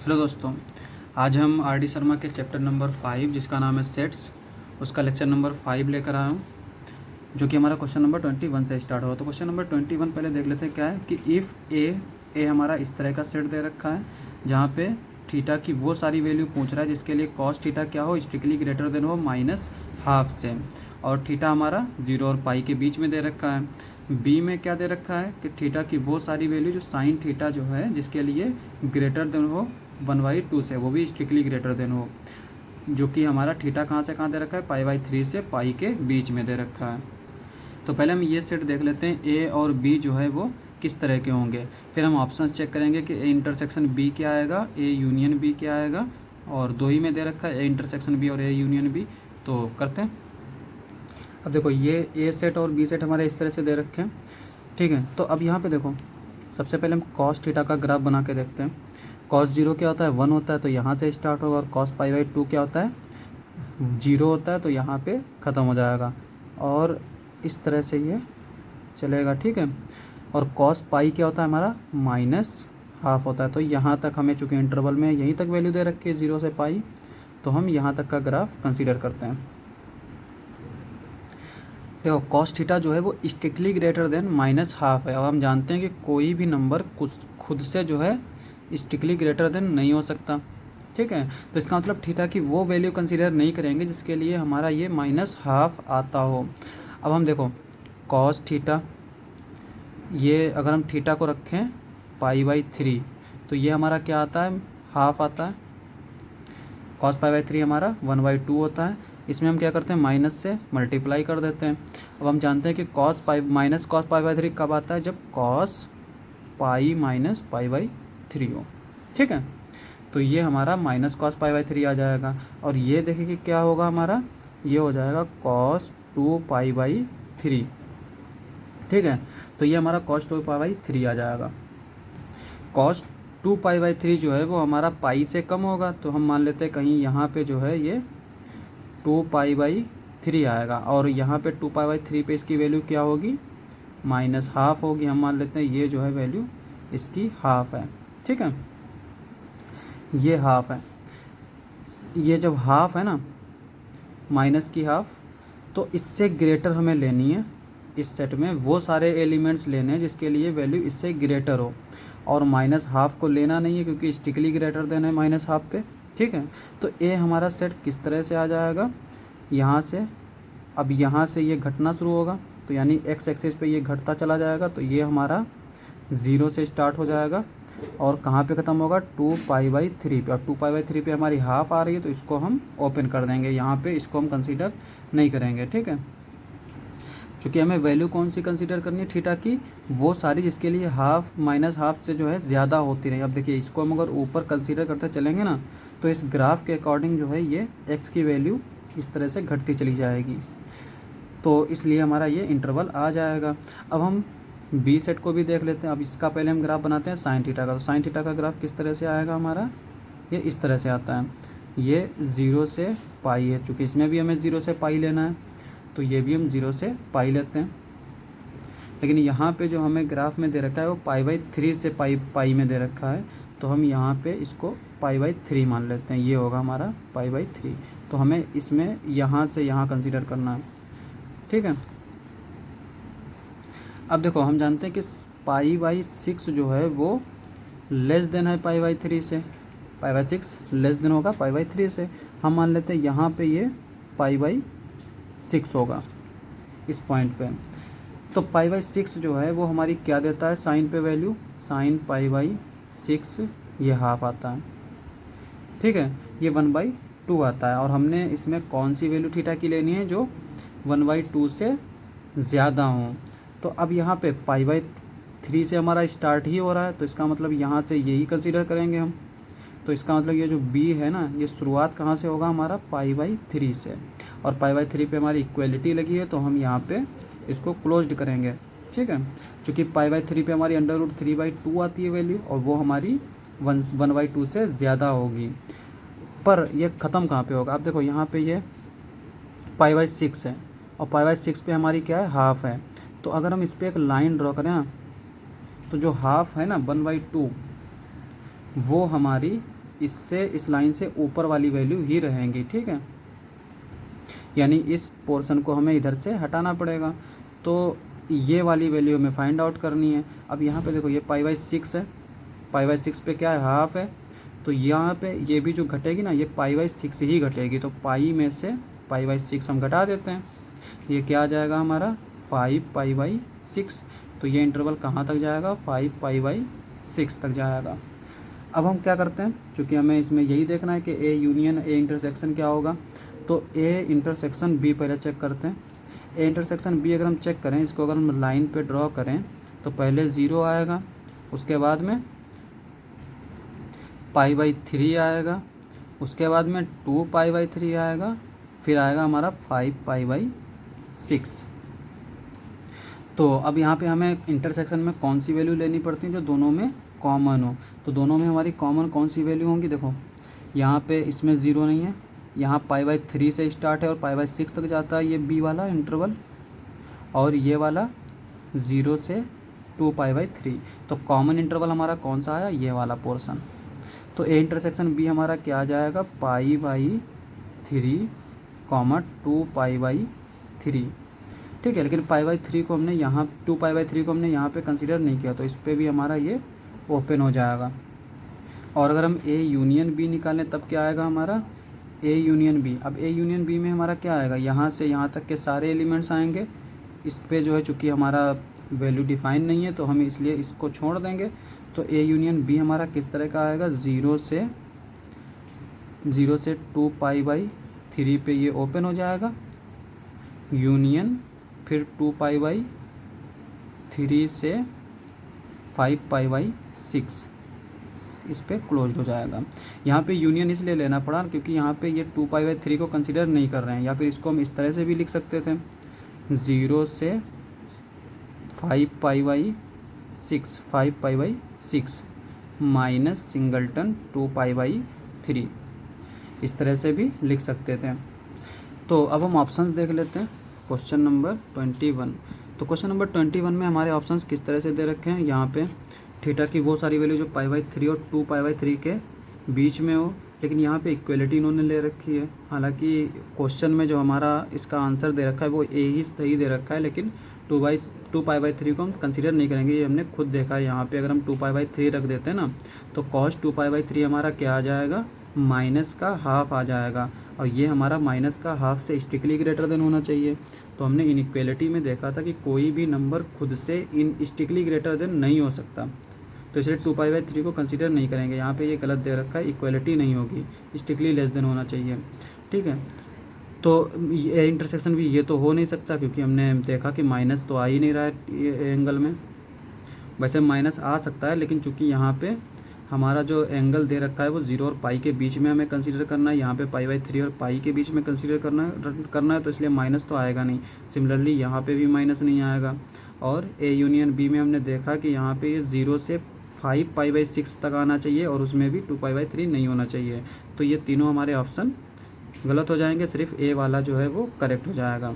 Hello दोस्तों, आज हम आर डी शर्मा के चैप्टर नंबर 5 जिसका नाम है सेट्स, उसका लेक्चर नंबर 5 लेकर आया हूँ, जो कि हमारा क्वेश्चन नंबर 21 से स्टार्ट होगा। तो क्वेश्चन नंबर 21 पहले देख लेते हैं क्या है कि इफ़ ए हमारा इस तरह का सेट दे रखा है जहाँ पे थीटा की वो सारी वैल्यू पूछ रहा है जिसके लिए कॉस थीटा क्या हो, स्ट्रिक्टली ग्रेटर देन हो -12 से, और थीटा हमारा 0 और पाई के बीच में दे रखा है। बी में क्या दे रखा है कि थीटा की वो सारी वैल्यू जो साइन थीटा जो है जिसके लिए ग्रेटर देन हो 1/2 से, वो भी स्ट्रिक्टली ग्रेटर देन हो, जो कि हमारा थीटा कहाँ से कहाँ दे रखा है, π/3 से पाई के बीच में दे रखा है। तो पहले हम ये सेट देख लेते हैं ए और बी जो है वो किस तरह के होंगे, फिर हम ऑप्शन चेक करेंगे कि ए इंटरसेक्शन बी क्या आएगा, ए यूनियन बी क्या आएगा, और दो ही में दे रखा है ए इंटरसेक्शन बी और ए यूनियन बी। तो करते हैं। अब देखो ये ए सेट और बी सेट हमारे इस तरह से दे रखे हैं, ठीक है। तो अब यहाँ पे देखो, सबसे पहले हम कॉस थीटा का ग्राफ बना के देखते हैं। कॉस 0 क्या होता है, 1 होता है, तो यहाँ से स्टार्ट होगा, और कॉस π/2 क्या होता है, 0 होता है, तो यहाँ पे ख़त्म हो जाएगा, और इस तरह से ये चलेगा, ठीक है। और कॉस पाई क्या होता है हमारा, -12 होता है, तो यहाँ तक हमें चूँकि इंटरवल में यहीं तक वैल्यू दे रखी है 0 से पाई, तो हम यहाँ तक का ग्राफ कंसीडर करते हैं। देखो कॉस थीटा जो है वो स्ट्रिक्टली ग्रेटर देन -12 है, और हम जानते हैं कि कोई भी नंबर कुछ खुद से जो है स्ट्रिक्टली ग्रेटर देन नहीं हो सकता, ठीक है। तो इसका मतलब थीटा की वो वैल्यू कंसीडर नहीं करेंगे जिसके लिए हमारा ये -12 आता हो। अब हम देखो कॉस थीटा, ये अगर हम थीटा को रखें π/3 तो ये हमारा क्या आता है, हाफ आता है। कॉस π/3 हमारा 1/2 होता है। इसमें हम क्या करते हैं, माइनस से मल्टीप्लाई कर देते हैं। अब हम जानते हैं कि कॉस π/3 कब आता है, जब कॉस पाई -π/3 हो, ठीक है। तो ये हमारा -cos π/3 आ जाएगा, और ये देखिए कि क्या होगा हमारा, ये हो जाएगा cos 2π/3, ठीक है। तो ये हमारा cos 2π/3 आ जाएगा। cos 2π/3 जो है वो हमारा पाई से कम होगा, तो हम मान लेते हैं कहीं यहाँ पे जो है ये 2π/3 आएगा, और यहाँ पे 2π/3 पे इसकी वैल्यू क्या होगी, -12 होगी। हम मान लेते हैं ये जो है वैल्यू इसकी हाफ है, ठीक है। ये हाफ है, ये जब हाफ है ना, माइनस की हाफ, तो इससे ग्रेटर हमें लेनी है। इस सेट में वो सारे एलिमेंट्स लेने हैं जिसके लिए वैल्यू इससे ग्रेटर हो, और -12 को लेना नहीं है क्योंकि स्ट्रिक्टली ग्रेटर देना है -12 पे, ठीक है। तो ए हमारा सेट किस तरह से आ जाएगा, यहाँ से, अब यहाँ से ये घटना शुरू होगा, तो यानी एक्स एक्सिस पे ये घटता चला जाएगा, तो ये हमारा 0 से स्टार्ट हो जाएगा, और कहाँ पे ख़त्म होगा, 2π/3 पे। अब 2π/3 पे हमारी हाफ आ रही है, तो इसको हम ओपन कर देंगे, यहाँ पे इसको हम कंसीडर नहीं करेंगे, ठीक है। क्योंकि हमें वैल्यू कौन सी कंसीडर करनी है, थीटा की वो सारी जिसके लिए हाफ -12 से जो है ज़्यादा होती रही। अब देखिए इसको हम अगर ऊपर कंसीडर करते चलेंगे ना, तो इस ग्राफ के अकॉर्डिंग जो है ये एक्स की वैल्यू इस तरह से घटती चली जाएगी, तो इसलिए हमारा ये इंटरवल आ जाएगा। अब हम बी सेट को भी देख लेते हैं। अब इसका पहले हम ग्राफ बनाते हैं साइन थीटा का। तो साइन थीटा का ग्राफ किस तरह से आएगा हमारा, ये इस तरह से आता है, ये 0 से पाई है, चूँकि इसमें भी हमें 0 से पाई लेना है, तो ये भी हम 0 से पाई लेते हैं। लेकिन यहाँ पे जो हमें ग्राफ में दे रखा है वो π/3 से पाई में दे रखा है, तो हम यहाँ पे इसको π/3 मान लेते हैं, ये होगा हमारा π/3। तो हमें इसमें यहाँ से यहाँ कंसीडर करना है, ठीक है। अब देखो हम जानते हैं कि π/6 जो है वो लेस देन है π/3 से, π/6 लेस देन होगा π/3 से। हम मान लेते हैं यहाँ पे ये π/6 होगा इस पॉइंट पे। तो π/6 जो है वो हमारी क्या देता है साइन पे वैल्यू, साइन π/6 ये हाफ आता है, ठीक है। ये 1/2 आता है, और हमने इसमें कौन सी वैल्यू थीटा की लेनी है, जो 1/2 से ज़्यादा हो। तो अब यहाँ पे π/3 से हमारा स्टार्ट ही हो रहा है, तो इसका मतलब यहाँ से यही कंसीडर करेंगे हम। तो इसका मतलब ये जो b है ना, ये शुरुआत कहाँ से होगा हमारा, π/3 से, और π/3 पे हमारी इक्वलिटी लगी है, तो हम यहाँ पे इसको क्लोज्ड करेंगे, ठीक है। क्योंकि π/3 पे हमारी √3/2 आती है वैल्यू, और वो हमारी 1/2 से ज़्यादा होगी। पर ये ख़त्म कहाँ पे होगा, अब देखो यहाँ पे ये π/6 है, और π/6 पे हमारी क्या है, हाफ है। तो अगर हम इस पर एक लाइन ड्रॉ करें ना, तो जो हाफ है ना 1/2, वो हमारी इससे इस लाइन से ऊपर वाली वैल्यू ही रहेंगी, ठीक है। यानी इस पोर्शन को हमें इधर से हटाना पड़ेगा, तो ये वाली वैल्यू हमें फाइंड आउट करनी है। अब यहाँ पे देखो ये π/6 है, π/6 पे क्या है, हाफ है, तो यहाँ पे ये भी जो घटेगी ना, ये π/6 ही घटेगी, तो पाई में से π/6 हम घटा देते हैं। ये क्या आ जाएगा हमारा 5π/6। तो ये इंटरवल कहाँ तक जाएगा, 5π/6 तक जाएगा। अब हम क्या करते हैं, चूँकि हमें इसमें यही देखना है कि ए यूनियन ए इंटरसेक्शन क्या होगा, तो ए इंटरसेक्शन बी पहले चेक करते हैं। ए इंटरसेक्शन बी अगर हम चेक करें, इसको अगर हम लाइन पे ड्रॉ करें तो पहले 0 आएगा, उसके बाद में π/3 आएगा, उसके बाद में 2π/3 आएगा, फिर आएगा हमारा 5π/6। तो अब यहाँ पे हमें इंटरसेक्शन में कौन सी वैल्यू लेनी पड़ती है, जो दोनों में कॉमन हो। तो दोनों में हमारी कॉमन कौन सी वैल्यू होंगी, देखो यहाँ पे इसमें 0 नहीं है, यहाँ π/3 से स्टार्ट है और π/6 तक जाता है ये बी वाला इंटरवल, और ये वाला 0 से 2π/3। तो कॉमन इंटरवल हमारा कौन सा आया, ये वाला पोर्शन। तो ए इंटरसेक्शन बी हमारा क्या आ जाएगा, π/3, 2π/3, ठीक है। लेकिन π/3 को हमने यहाँ 2π/3 को हमने यहाँ पे कंसीडर नहीं किया, तो इस पर भी हमारा ये ओपन हो जाएगा। और अगर हम ए यूनियन बी निकालें तब क्या आएगा हमारा, ए यूनियन बी। अब ए यूनियन बी में हमारा क्या आएगा, यहाँ से यहाँ तक के सारे एलिमेंट्स आएंगे। इस पे जो है चूँकि हमारा वैल्यू डिफाइन नहीं है, तो हम इसलिए इसको छोड़ देंगे। तो ए यूनियन बी हमारा किस तरह का आएगा, 0 से 2π/3 पे ये ओपन हो जाएगा, यूनियन फिर 2π/3 से 5π/6 इस पे क्लोज हो जाएगा। यहाँ पे यूनियन इसलिए लेना पड़ा क्योंकि यहाँ पे ये 2π/3 को कंसीडर नहीं कर रहे हैं, या फिर इसको हम इस तरह से भी लिख सकते थे, 0 से 5π/6 माइनस सिंगलटन 2π/3, इस तरह से भी लिख सकते थे। तो अब हम ऑप्शंस देख लेते हैं। Question number 21। तो क्वेश्चन नंबर 21 में हमारे ऑप्शंस किस तरह से दे रखे हैं, यहाँ पे थीटा की वो सारी वैल्यू जो π/3 और 2π/3 के बीच में हो, लेकिन यहाँ पे इक्वलिटी इन्होंने ले रखी है। हालांकि क्वेश्चन में जो हमारा इसका आंसर दे रखा है वो ए ही सही दे रखा है, लेकिन 2π/3 को हम कंसीडर नहीं करेंगे, ये हमने खुद देखा है। यहाँ पे अगर हम 2π/3 रख देते हैं ना, तो cos 2π/3 हमारा क्या आ जाएगा, माइनस का हाफ आ जाएगा, और ये हमारा माइनस का हाफ से स्ट्रिक्टली ग्रेटर देन होना चाहिए। तो हमने इनइक्वलिटी में देखा था कि कोई भी नंबर खुद से इन स्ट्रिक्टली ग्रेटर देन नहीं हो सकता, तो इसलिए 2π/3 को कंसीडर नहीं करेंगे। यहाँ पे ये गलत दे रखा है, इक्वलिटी नहीं होगी, स्ट्रिक्टली लेस देन होना चाहिए, ठीक है। तो ये इंटरसेक्शन भी ये तो हो नहीं सकता, क्योंकि हमने देखा कि माइनस तो आ ही नहीं रहा है एंगल में। वैसे माइनस आ सकता है, लेकिन चूंकि यहाँ पे हमारा जो एंगल दे रखा है वो 0 और पाई के बीच में हमें कंसीडर करना है, यहाँ पे π/3 और पाई के बीच में कंसीडर करना है, तो इसलिए माइनस तो आएगा नहीं। सिमिलरली यहाँ पे भी माइनस नहीं आएगा। और ए यूनियन बी में हमने देखा कि यहाँ पे ये 0 से 5π/6 तक आना चाहिए, और उसमें भी 2π/3 नहीं होना चाहिए। तो ये तीनों हमारे ऑप्शन गलत हो जाएंगे, सिर्फ ए वाला जो है वो करेक्ट हो जाएगा।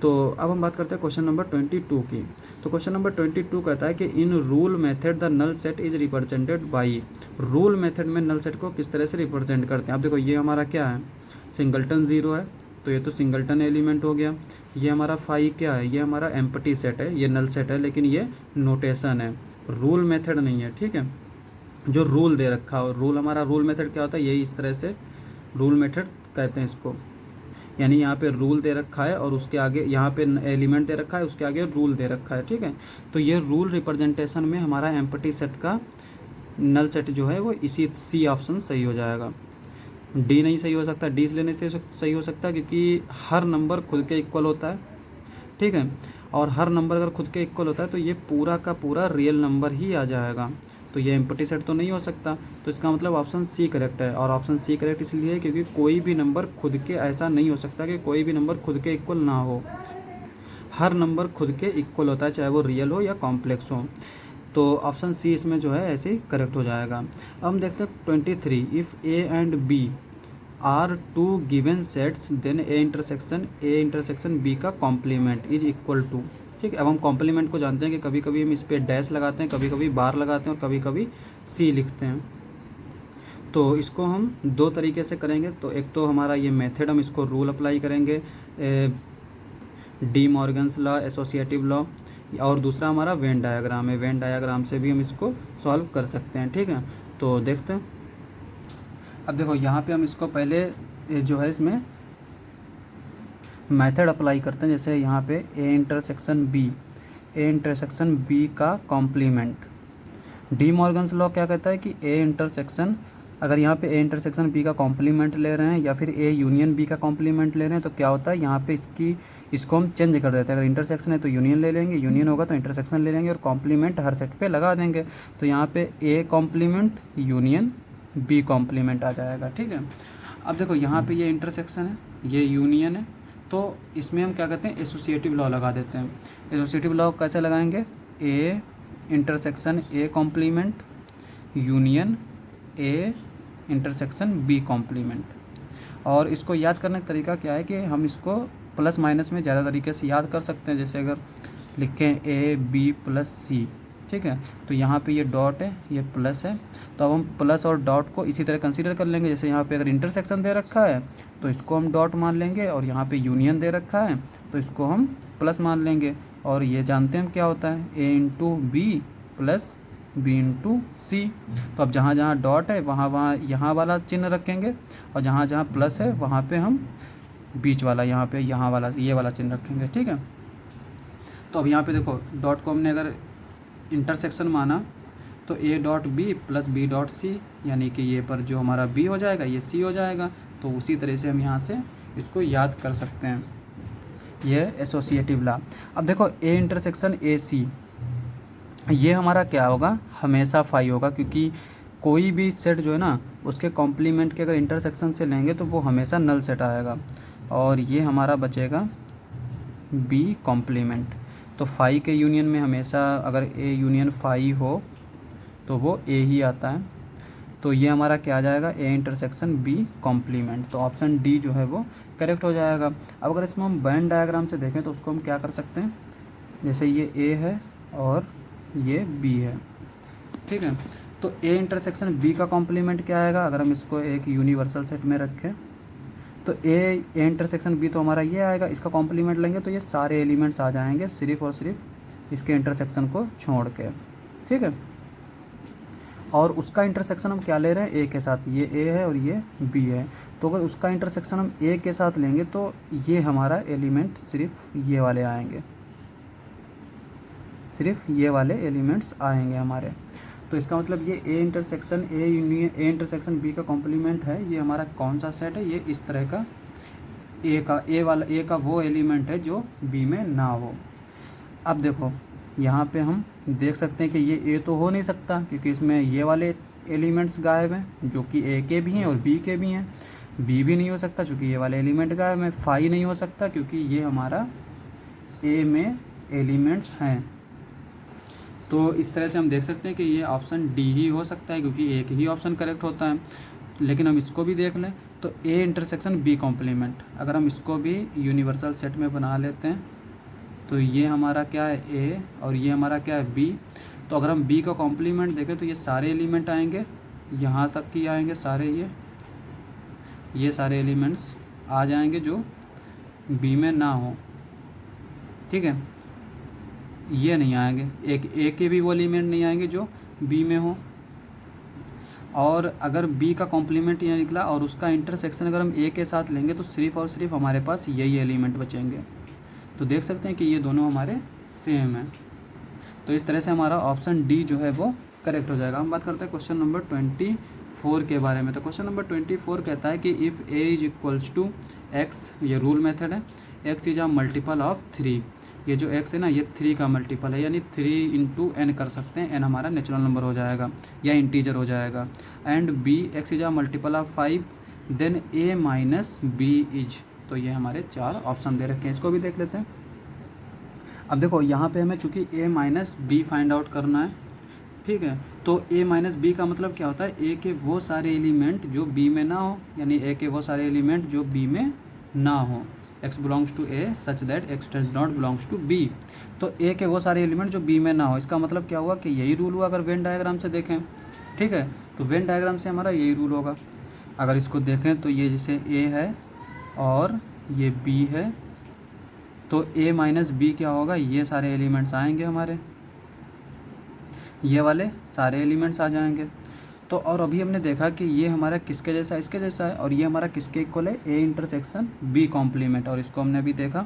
तो अब हम बात करते हैं क्वेश्चन नंबर 22 की। तो क्वेश्चन नंबर 22 कहता है कि in rule method the null set is represented by. Rule method में नल सेट को किस तरह से रिप्रेजेंट करते हैं। अब देखो ये हमारा क्या है, सिंगलटन 0 है, तो ये तो सिंगलटन एलिमेंट हो गया। ये हमारा फाई क्या है, ये हमारा एम्प्टी सेट है, ये नल सेट है, लेकिन ये नोटेशन है, रूल मेथड नहीं है, ठीक है। जो रूल दे रखा हो, रूल हमारा रूल मेथड क्या होता है, यही इस तरह से रूल मेथड कहते हैं इसको। यानी यहाँ पे रूल दे रखा है और उसके आगे यहाँ पे एलिमेंट दे रखा है, उसके आगे रूल दे रखा है, ठीक है। तो ये रूल रिप्रेजेंटेशन में हमारा एम्प्टी सेट का नल सेट जो है वो इसी सी ऑप्शन सही हो जाएगा। डी नहीं सही हो सकता, डी इसलिए नहीं सही हो सकता क्योंकि हर नंबर खुद के इक्वल होता है, ठीक है। और हर नंबर अगर खुद के इक्वल होता है तो ये पूरा का पूरा रियल नंबर ही आ जाएगा, तो ये एम्प्टी सेट तो नहीं हो सकता। तो इसका मतलब ऑप्शन सी करेक्ट है। और ऑप्शन सी करेक्ट इसलिए है क्योंकि कोई भी नंबर खुद के, ऐसा नहीं हो सकता कि कोई भी नंबर खुद के इक्वल ना हो, हर नंबर खुद के इक्वल होता है, चाहे वो रियल हो या कॉम्प्लेक्स हो। तो ऑप्शन सी इसमें जो है ऐसे ही करेक्ट हो जाएगा। अब हम देखते हैं 23, if A and B are two given sets then A intersection B का कॉम्प्लीमेंट इज इक्वल टू, ठीक है। अब हम कॉम्प्लीमेंट को जानते हैं कि कभी कभी हम इस पर डैश लगाते हैं, कभी कभी बार लगाते हैं और कभी कभी सी लिखते हैं। तो इसको हम दो तरीके से करेंगे। तो एक तो हमारा ये मेथड, हम इसको रूल अप्लाई करेंगे D Morgan's law, associative law, और दूसरा हमारा वेन डायग्राम है। वेन डायग्राम से भी हम इसको सॉल्व कर सकते हैं, ठीक है। तो देखते हैं। अब देखो यहाँ पे हम इसको पहले जो है इसमें मेथड अप्लाई करते हैं। जैसे यहाँ पे ए इंटरसेक्शन बी का कॉम्प्लीमेंट। डी मॉर्गन्स लॉ क्या कहता है कि ए इंटरसेक्शन, अगर यहाँ पे ए इंटरसेक्शन बी का कॉम्प्लीमेंट ले रहे हैं या फिर ए यूनियन बी का कॉम्प्लीमेंट ले रहे हैं, तो क्या होता है यहाँ पे इसको हम चेंज कर देते हैं। अगर इंटरसेक्शन है तो यूनियन ले लेंगे, यूनियन होगा तो इंटरसेक्शन ले लेंगे, और कॉम्प्लीमेंट हर सेट पे लगा देंगे। तो यहाँ पे A complement union B complement आ जाएगा, ठीक है। अब देखो यहाँ पे ये इंटरसेक्शन है, ये यूनियन है, तो इसमें हम क्या कहते हैं, एसोसिएटिव लॉ लगा देते हैं। एसोसिएटिव लॉ कैसे लगाएंगे, A intersection A complement union A intersection B complement. और इसको याद करने का तरीका क्या है कि हम इसको प्लस माइनस में ज़्यादा तरीके से याद कर सकते हैं। जैसे अगर लिखें ए बी प्लस सी, ठीक है, तो यहाँ पे ये डॉट है, ये प्लस है, तो अब हम प्लस और डॉट को इसी तरह कंसीडर कर लेंगे। जैसे यहाँ पे अगर इंटरसेक्शन दे रखा है तो इसको हम डॉट मान लेंगे, और यहाँ पे यूनियन दे रखा है तो इसको हम प्लस मान लेंगे। और ये जानते हैं क्या होता है, A into B plus B into C. तो अब जहाँ जहाँ डॉट है वहाँ यहाँ वाला चिन्ह रखेंगे, और जहाँ जहाँ प्लस है वहाँ पे हम बीच वाला, यहाँ वाला ये वाला चिन्ह रखेंगे, ठीक है। तो अब यहाँ पे देखो डॉट को हमने अगर इंटरसेक्शन माना तो A dot B plus B dot C, यानी कि ये पर जो हमारा बी हो जाएगा ये सी हो जाएगा। तो उसी तरह से हम यहाँ से इसको याद कर सकते हैं, ये एसोसिएटिव लॉ। अब देखो ए इंटरसेक्शन ए सी, ये हमारा क्या होगा, हमेशा फाई होगा, क्योंकि कोई भी सेट जो है ना उसके कॉम्प्लीमेंट के अगर इंटरसेक्शन से लेंगे तो वो हमेशा नल सेट आएगा। और ये हमारा बचेगा बी कॉम्प्लीमेंट। तो फाई के यूनियन में हमेशा अगर ए यूनियन फाई हो तो वो ए ही आता है। तो ये हमारा क्या आ जाएगा, ए इंटरसेक्शन बी कॉम्प्लीमेंट। तो ऑप्शन डी जो है वो करेक्ट हो जाएगा। अब अगर इसमें हम वेन डायग्राम से देखें तो उसको हम क्या कर सकते हैं, जैसे ये ए है और ये बी है, ठीक है। तो ए इंटरसेक्शन बी का कॉम्प्लीमेंट क्या आएगा, अगर हम इसको एक यूनिवर्सल सेट में रखें तो ए इंटरसेक्शन बी तो हमारा ये आएगा, इसका कॉम्प्लीमेंट लेंगे तो ये सारे एलिमेंट्स आ जाएंगे सिर्फ और सिर्फ इसके इंटरसेक्शन को छोड़ के, ठीक है। और उसका इंटरसेक्शन हम क्या ले रहे हैं, ए के साथ, ये ए है और ये बी है। तो अगर उसका इंटरसेक्शन हम ए के साथ लेंगे तो ये हमारा एलिमेंट सिर्फ ये वाले आएंगे, सिर्फ ये वाले एलिमेंट्स आएंगे हमारे। तो इसका मतलब ये ए इंटरसेक्शन बी का कॉम्प्लीमेंट है, ये हमारा कौन सा सेट है, ये इस तरह का ए का वो एलिमेंट है जो बी में ना हो। अब देखो यहाँ पे हम देख सकते हैं कि ये ए तो हो नहीं सकता, क्योंकि इसमें ये वाले एलिमेंट्स गायब हैं जो कि ए के भी हैं और बी के भी हैं। बी भी नहीं हो सकता क्योंकि ये वाले एलिमेंट गायब हैं। फाई नहीं हो सकता क्योंकि ये हमारा ए में एलिमेंट्स हैं। तो इस तरह से हम देख सकते हैं कि ये ऑप्शन डी ही हो सकता है, क्योंकि एक ही ऑप्शन करेक्ट होता है। लेकिन हम इसको भी देख लें तो ए इंटरसेक्शन बी कॉम्प्लीमेंट, अगर हम इसको भी यूनिवर्सल सेट में बना लेते हैं तो ये हमारा क्या है, ए, और ये हमारा क्या है, बी। तो अगर हम बी का कॉम्प्लीमेंट देखें तो ये सारे एलिमेंट आएंगे, यहाँ तक ही आएंगे सारे, ये सारे एलिमेंट्स आ जाएंगे जो बी में ना हो, ठीक है। ये नहीं आएंगे, एक ए के भी वो एलिमेंट नहीं आएंगे जो बी में हो। और अगर बी का कॉम्प्लीमेंट ये निकला और उसका इंटरसेक्शन अगर हम ए के साथ लेंगे तो सिर्फ और सिर्फ हमारे पास यही एलिमेंट बचेंगे। तो देख सकते हैं कि ये दोनों हमारे सेम हैं। तो इस तरह से हमारा ऑप्शन डी जो है वो करेक्ट हो जाएगा। हम बात करते हैं क्वेश्चन नंबर 24 के बारे में। तो क्वेश्चन नंबर 24 कहता है कि if A is equals to X, ये रूल मेथड है, X is a multiple of 3। ये जो x है ना ये 3 का मल्टीपल है, यानी 3 इंटू एन कर सकते हैं। n हमारा नेचुरल नंबर हो जाएगा या इंटीजर हो जाएगा। And b x is a multiple of 5, then a minus B is. तो ये हमारे 4 ऑप्शन दे रखे हैं, इसको भी देख लेते हैं। अब देखो यहाँ पे हमें चूँकि a minus B find out करना है, ठीक है। तो a माइनस बी का मतलब क्या होता है, a के वो सारे एलिमेंट जो b में ना हो, यानी a के वो सारे एलिमेंट जो b में ना हो। x belongs to a such that x does not belongs to b। तो a के वो सारे एलिमेंट जो b में ना हो, इसका मतलब क्या हुआ कि यही रूल हुआ अगर वेन डायग्राम से देखें। ठीक है। तो वेन डायग्राम से हमारा यही रूल होगा। अगर इसको देखें तो ये जैसे ए है और ये बी है, तो ए माइनस बी क्या होगा, ये सारे एलिमेंट्स आएंगे हमारे, ये वाले सारे एलिमेंट्स आ जाएंगे। तो और अभी हमने देखा कि ये हमारा किसके जैसा है, इसके जैसा है, और ये हमारा किसके इक्वल है, ए इंटरसेक्शन बी कॉम्प्लीमेंट, और इसको हमने अभी देखा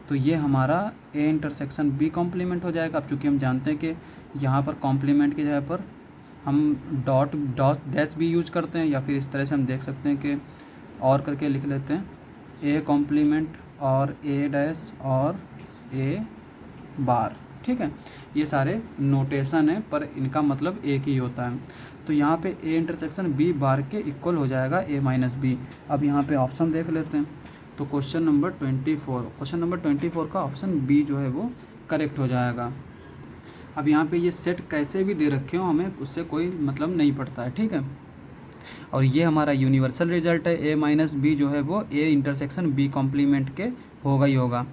तो ये हमारा ए इंटरसेक्शन बी कॉम्प्लीमेंट हो जाएगा। अब चूँकि हम जानते हैं कि यहाँ पर कॉम्प्लीमेंट की जगह पर हम डॉट डैश भी यूज करते हैं, या फिर इस तरह से हम देख सकते हैं कि और करके लिख लेते हैं, ए कॉम्प्लीमेंट और ए डैश और ए बार। ठीक है, ये सारे नोटेशन है पर इनका मतलब एक ही होता है। तो यहाँ पे ए इंटरसेक्शन बी बार के इक्वल हो जाएगा ए माइनस बी। अब यहाँ पे ऑप्शन देख लेते हैं। तो क्वेश्चन नंबर 24 का ऑप्शन बी जो है वो करेक्ट हो जाएगा। अब यहाँ पे ये सेट कैसे भी दे रखे हो हमें उससे कोई मतलब नहीं पड़ता है। ठीक है, और ये हमारा यूनिवर्सल रिजल्ट है, ए माइनस बी जो है वो ए इंटरसेक्शन बी कॉम्प्लीमेंट के होगा ही होगा।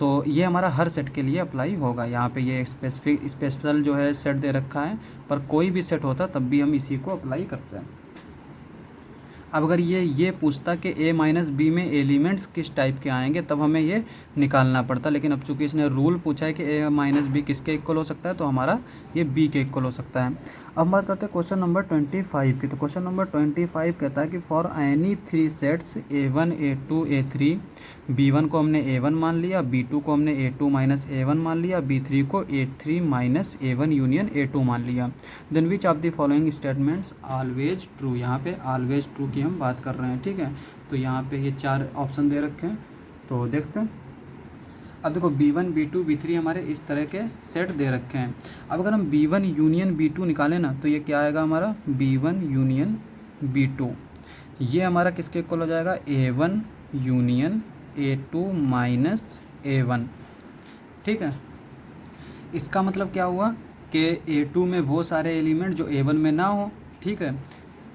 तो ये हमारा हर सेट के लिए अप्लाई होगा। यहाँ पे ये स्पेशल जो है सेट दे रखा है, पर कोई भी सेट होता तब भी हम इसी को अप्लाई करते हैं। अब अगर ये पूछता कि ए माइनस बी में एलिमेंट्स किस टाइप के आएंगे तब हमें ये निकालना पड़ता, लेकिन अब चूंकि इसने रूल पूछा है कि ए माइनस बी किसके इक्वल हो सकता है, तो हमारा ये बी के इक्वल हो सकता है। अब बात करते हैं क्वेश्चन नंबर 25 की। तो क्वेश्चन नंबर 25 कहता है कि for any 3 sets A1 A2 A3, B1 को हमने A1 मान लिया, B2 को हमने A2 माइनस A1 मान लिया, B3 को A3 minus A1 union A2 मान लिया, then which of the following statements always true. यहाँ पे ऑलवेज ट्रू की हम बात कर रहे हैं। ठीक है, तो यहाँ पे ये 4 ऑप्शन दे रखे हैं, तो देखते हैं। अब देखो B1 B2 B3 हमारे इस तरह के सेट दे रखे हैं। अब अगर हम B1 यूनियन B2 निकालें ना, तो ये क्या आएगा हमारा, B1 यूनियन B2, ये हमारा किसके इक्वल हो जाएगा, A1 union A2 minus A1। ठीक है, इसका मतलब क्या हुआ कि A2 में वो सारे एलिमेंट जो A1 में ना हो। ठीक है,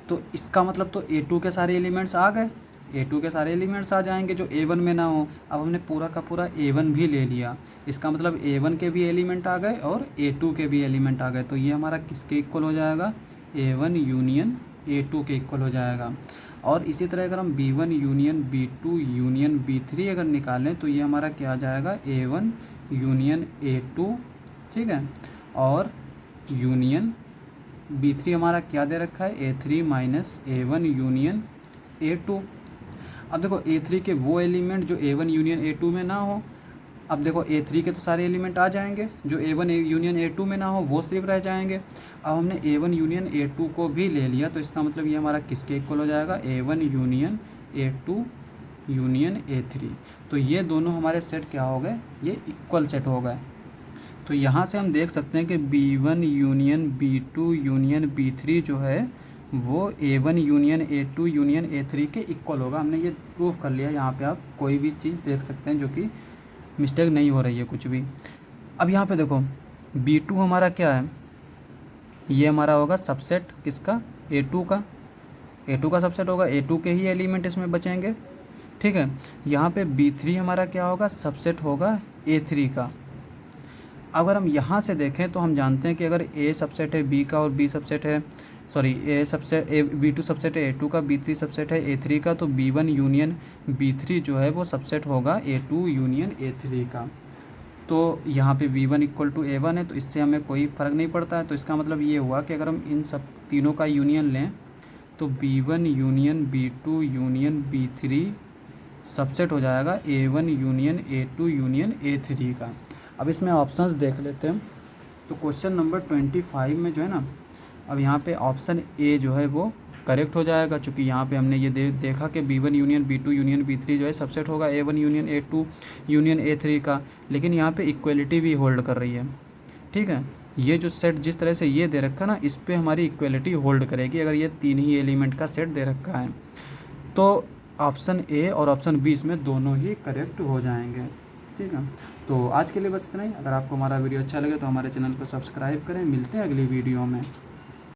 तो इसका मतलब तो A2 के सारे एलिमेंट्स आ गए, A2 के सारे एलिमेंट्स आ जाएंगे जो A1 में ना हो। अब हमने पूरा का पूरा A1 भी ले लिया, इसका मतलब A1 के भी एलिमेंट आ गए और A2 के भी एलिमेंट आ गए, तो ये हमारा किसके इक्वल हो जाएगा, A1 यूनियन A2 के इक्वल हो जाएगा। और इसी तरह अगर हम B1 union B2 union B3 अगर निकालें तो ये हमारा क्या आ जाएगा, A1 यूनियन A2। ठीक है, और यूनियन B3 हमारा क्या दे रखा है, A3 minus A1 union A2। अब देखो A3 के वो एलिमेंट जो A1 यूनियन A2 में ना हो। अब देखो A3 के तो सारे एलिमेंट आ जाएंगे, जो A1 यूनियन A2 में ना हो वो सिर्फ रह जाएंगे। अब हमने A1 यूनियन A2 को भी ले लिया, तो इसका मतलब ये हमारा किसके इक्वल हो जाएगा, A1 union A2 union A3। तो ये दोनों हमारे सेट क्या हो गए, ये इक्वल सेट हो गए। तो यहाँ से हम देख सकते हैं कि B1 union B2 union B3 जो है वो A1 union A2 union A3 के इक्वल होगा। हमने ये प्रूव कर लिया। यहाँ पे आप कोई भी चीज़ देख सकते हैं जो कि मिस्टेक नहीं हो रही है कुछ भी। अब यहाँ पे देखो B2 हमारा क्या है, ये हमारा होगा सबसेट किसका, A2 का, A2 का सबसेट होगा, A2 के ही एलिमेंट इसमें बचेंगे। ठीक है, यहाँ पे B3 हमारा क्या होगा, सबसेट होगा A3 का। अगर हम यहाँ से देखें तो हम जानते हैं कि अगर A सबसेट है B का और B सबसेट है, sorry A subset B2 subset है A2 का, B3 सबसेट है A3 का, तो B1 यूनियन B3 जो है वो सबसेट होगा A2 यूनियन A3 का। तो यहाँ पे B1 इक्वल टू A1 है, तो इससे हमें कोई फ़र्क नहीं पड़ता है। तो इसका मतलब ये हुआ कि अगर हम इन सब तीनों का यूनियन लें तो B1 union B2 union B3 subset हो जाएगा A1 union A2 union A3 का। अब इसमें ऑप्शंस देख लेते हैं। तो क्वेश्चन नंबर 25 में जो है ना, अब यहाँ पे ऑप्शन ए जो है वो करेक्ट हो जाएगा, क्योंकि यहाँ पे हमने ये देखा कि B1 union B2 union B3 जो है सबसेट होगा A1 union A2 union A3 का। लेकिन यहाँ पे इक्वलिटी भी होल्ड कर रही है। ठीक है, ये जो सेट जिस तरह से ये दे रखा ना, इस पर हमारी इक्वलिटी होल्ड करेगी अगर ये तीन ही एलिमेंट का सेट दे रखा है। तो ऑप्शन ए और ऑप्शन बी इसमें दोनों ही करेक्ट हो जाएंगे। ठीक है, तो आज के लिए बस इतना ही। अगर आपको हमारा वीडियो अच्छा लगे तो हमारे चैनल को सब्सक्राइब करें। मिलते हैं अगली वीडियो में।